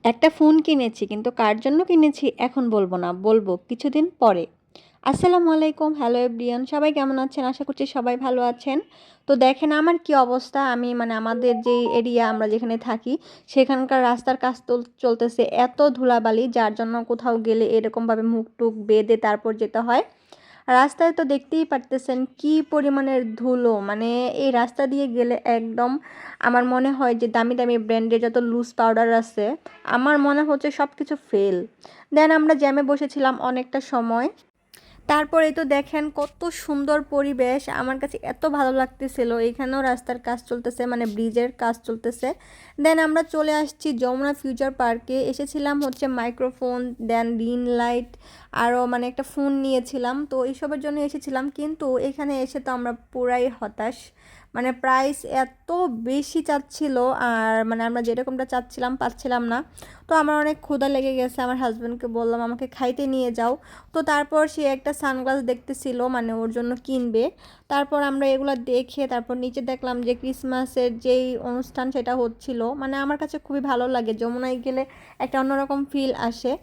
একটা ফোন কিনেছি, কিন্তু কার জন্য কিনেছি এখন বলবো না, বলবো কিছুদিন পরে। আসসালামু আলাইকুম, হ্যালো এভরিওয়ান, সবাই কেমন আছেন? আশা করছি সবাই ভালো আছেন। তো দেখেন আমার কি অবস্থা, আমি মানে আমাদের যে এরিয়া আমরা যেখানে থাকি সেখানকার রাস্তার কাজ চলতেছে, এত ধুলাবালি যার জন্য কোথাও গেলে এরকমভাবে মুখ টুক বেঁধে তারপর যেতে হয়। রাস্তায় তো দেখতেই পারতেছেন কি পরিমাণের ধুলো, মানে এই রাস্তা দিয়ে গেলে একদম আমার মনে হয় যে দামি দামি ব্র্যান্ডের যত লুজ পাউডার আছে আমার মনে হচ্ছে সব কিছু ফেল। দেন আমরা জ্যামে বসেছিলাম অনেকটা সময়, তারপরে তো দেখেন কত সুন্দর পরিবেশ, আমার কাছে এত ভালো লাগতেছিল। এখানেও রাস্তার কাজ চলতেছে, মানে ব্রিজের কাজ চলতেছে। দেন আমরা চলে আসছি যমুনা ফিউচার পার্কে, এসেছিলাম হচ্ছে মাইক্রোফোন, দেন রিং লাইট, আরও মানে একটা ফোন নিয়েছিলাম, তো এইসবের জন্য এসেছিলাম। কিন্তু এখানে এসে তো আমরা পুরাই হতাশ, মানে প্রাইস এত বেশি চাচ্ছিল, আর মানে আমরা যেরকমটা চাচ্ছিলাম পাচ্ছিলাম না। তো আমার অনেক ক্ষুধা লেগে গেছে, আমার হাজব্যান্ডকে বললাম আমাকে খাইতে নিয়ে যাও। তো তারপর সে একটা সানগ্লাস দেখতেছিল, মানে ওর জন্য কিনবে। তারপর আমরা এগুলো দেখে তারপর নিচে দেখলাম যে ক্রিসমাসের যেই অনুষ্ঠান সেটা হচ্ছিল, মানে আমার কাছে খুবই ভালো লাগে, যমুনায় গেলে একটা অন্যরকম ফিল আসে।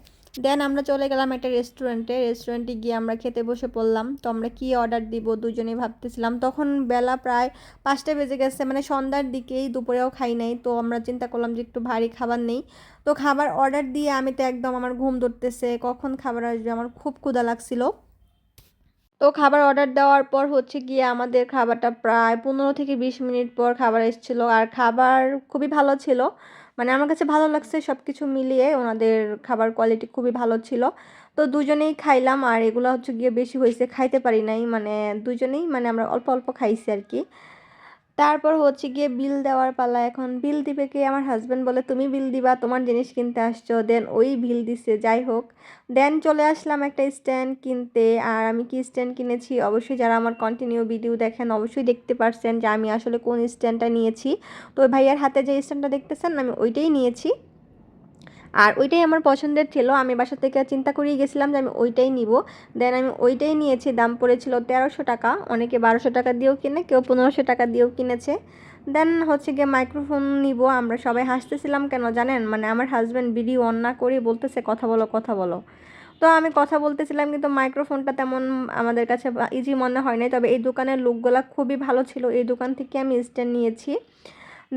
দেন আমরা চলে গেলাম একটা রেস্টুরেন্টে গিয়ে আমরা খেতে বসে পড়লাম। তো আমরা কি অর্ডার দিব দুজনেই ভাবতেছিলাম, তখন বেলা প্রায় 5টা বেজে গেছে, মানে সন্ধ্যার দিকেই, দুপুরেও খাই নাই। তো আমরা চিন্তা করলাম যে একটু ভারী খাবার নেই। তো খাবার অর্ডার দিয়ে আমি তো একদম আমার ঘুম ধরতেছে, কখন খাবার আসবে, আমার খুব ক্ষুধা লাগছিল। তো খাবার অর্ডার দেওয়ার পর হচ্ছে গিয়ে আমাদের খাবারটা প্রায় 15 থেকে 20 মিনিট পর খাবার এসেছিলো, আর খাবার খুবই ভালো ছিল। মানে আমার কাছে ভালো লাগছে, সব কিছু মিলিয়ে ওনাদের খাবার কোয়ালিটি খুবই ভালো ছিল। তো দুজনেই খাইলাম, আর এগুলো হচ্ছে গিয়ে বেশি হয়েছে, খাইতে পারি নাই, মানে দুজনেই মানে আমরা অল্প অল্প খাইছি আর কি। তারপর হচ্ছে গিয়ে বিল দেওয়ার পালা, এখন বিল দিবে কে? আমার হাজব্যান্ড বলে তুমি বিল দিবা, তোমার জিনিস কিনতে আসছো। দেন ওই বিল দিছে, যাই হোক। দেন চলে আসলাম একটা স্ট্যান্ড কিনতে, আর আমি কি স্ট্যান্ড কিনেছি অবশ্যই যারা আমার কন্টিনিউ ভিডিও দেখেন অবশ্যই দেখতে পারছেন যে আমি আসলে কোন স্ট্যান্ডটা নিয়েছি। তো ওই ভাইয়ার হাতে যে স্ট্যান্ডটা দেখতেছেন আমি ওইটাই নিয়েছি, আর ওইটাই আমার পছন্দের ছিল। আমি বাসা থেকে চিন্তা করেই গেছিলাম যে আমি ওইটাই নিব। দেন আমি ওইটাই নিয়েছি, দাম পড়েছিল 1300 টাকা। অনেকে 1200 টাকা দিয়েও কিনে, কেউ 1500 টাকা দিয়েও কিনেছে। দেন হচ্ছে গিয়ে মাইক্রোফোন নিব, আমরা সবাই হাসতেছিলাম কেন জানেন, মানে আমার হাজব্যান্ড ভিডিও অন না করে বলতেছে কথা বলো কথা বলো। তো আমি কথা বলতেছিলাম, কিন্তু মাইক্রোফোনটা তেমন আমাদের কাছে ইজি মনে হয় নাই, তবে এই দোকানের লুকগুলো খুবই ভালো ছিল, এই দোকান থেকে আমি স্ট্যান্ড নিয়েছি।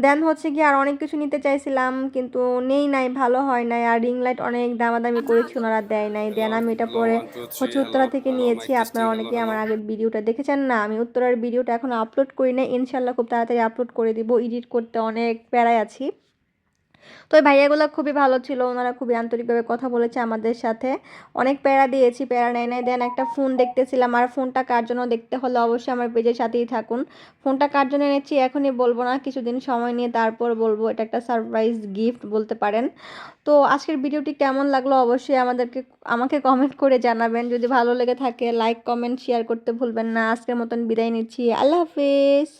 দেন হচ্ছে গিয়ে আর অনেক কিছু নিতে চাইছিলাম, কিন্তু নেই নাই, ভালো হয় নাই। আর রিং লাইট অনেক দামাদামি করেছি, ওনারা দেয় নাই। দেন আমি এটা Hello, পরে one, two, three. হচ্ছে উত্তরা Hello, থেকে hello, নিয়েছি। mic আপনারা testing. Hello, অনেকেই hello. আমার আগের ভিডিওটা দেখেছেন না, আমি উত্তরার ভিডিওটা এখনও আপলোড করি নাই, ইনশাল্লাহ খুব তাড়াতাড়ি আপলোড করে দিব, এডিট করতে অনেক প্যারায় আছি। তো ওই ভাইয়াগুলো খুবই ভালো ছিল, ওনারা খুবই আন্তরিকভাবে কথা বলেছে আমাদের সাথে। অনেক প্যারা দিয়েছি, প্যারা নেয় নাই। দেন একটা ফোন দেখতেছিলাম, আর ফোনটা কার জন্য দেখতে হলে অবশ্যই আমার পেজের সাথেই থাকুন। ফোনটা কার জন্য এনেছি এখনই বলবো না, কিছুদিন সময় নিয়ে তারপর বলবো, এটা একটা সারপ্রাইজ গিফট বলতে পারেন। তো আজকের ভিডিওটি কেমন লাগলো অবশ্যই আমাকে কমেন্ট করে জানাবেন। যদি ভালো লেগে থাকে লাইক কমেন্ট শেয়ার করতে ভুলবেন না। আজকের মতন বিদায় নিচ্ছি, আল্লাহ হাফেজ।